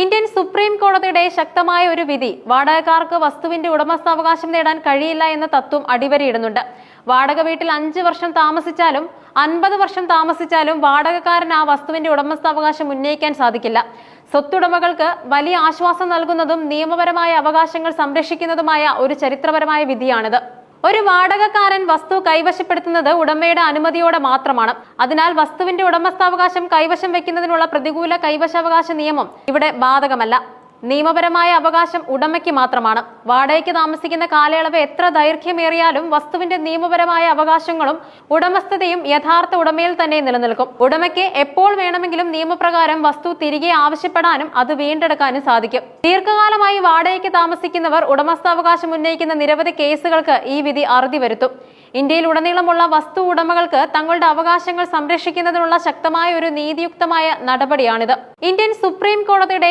Indian supreme കോടതിയുടെ ശക്തമായ ഒരു വിധി വാടകക്കാർക്ക് വസ്തുവിന്റെ ഉടമസ്ഥാവകാശം നേടാൻ കഴിയില്ല എന്ന തത്വം അടിവരയിടുന്നുണ്ട്. വാടക വീട്ടിൽ 5 വർഷം താമസിച്ചാലും 50 വർഷം താമസിച്ചാലും വാടകക്കാരൻ ആ വസ്തുവിന്റെ ഉടമസ്ഥാവകാശം ഉന്നയിക്കാൻ സാധിക്കില്ല. സ്വത്തുടമകൾക്ക് വലിയ ആശ്വാസം നൽകുന്നതും നിയമപരമായ അവകാശങ്ങൾ സംരക്ഷിക്കുന്നതുമായ ഒരു ചരിത്രപരമായ വിധിയാണിത്. ഒരു വാടകക്കാരൻ വസ്തു കൈവശപ്പെടുത്തുന്നത് ഉടമയുടെ അനുമതിയോടെ മാത്രമാണ്. അതിനാൽ വസ്തുവിന്റെ ഉടമസ്ഥാവകാശം കൈവശം വെക്കുന്നതിനുള്ള പ്രതികൂല കൈവശാവകാശ നിയമം ഇവിടെ ബാധകമല്ല. നിയമപരമായ അവകാശം ഉടമയ്ക്ക് മാത്രമാണ്. വാടകയ്ക്ക് താമസിക്കുന്ന കാലയളവ് എത്ര ദൈർഘ്യമേറിയാലും വസ്തുവിന്റെ നിയമപരമായ അവകാശങ്ങളും ഉടമസ്ഥതയും യഥാർത്ഥ ഉടമയിൽ തന്നെ നിലനിൽക്കും. ഉടമയ്ക്ക് എപ്പോൾ വേണമെങ്കിലും നിയമപ്രകാരം വസ്തു തിരികെ ആവശ്യപ്പെടാനും അത് വീണ്ടെടുക്കാനും സാധിക്കും. ദീർഘകാലമായി വാടകയ്ക്ക് താമസിക്കുന്നവർ ഉടമസ്ഥാവകാശം ഉന്നയിക്കുന്ന നിരവധി കേസുകൾക്ക് ഈ വിധി അറുതി വരുത്തും. ഇന്ത്യയിൽ ഉടനീളമുള്ള വസ്തു ഉടമകൾക്ക് തങ്ങളുടെ അവകാശങ്ങൾ സംരക്ഷിക്കുന്നതിനുള്ള ശക്തമായ ഒരു നീതിയുക്തമായ നടപടിയാണിത്. ഇന്ത്യൻ സുപ്രീം കോടതിയുടെ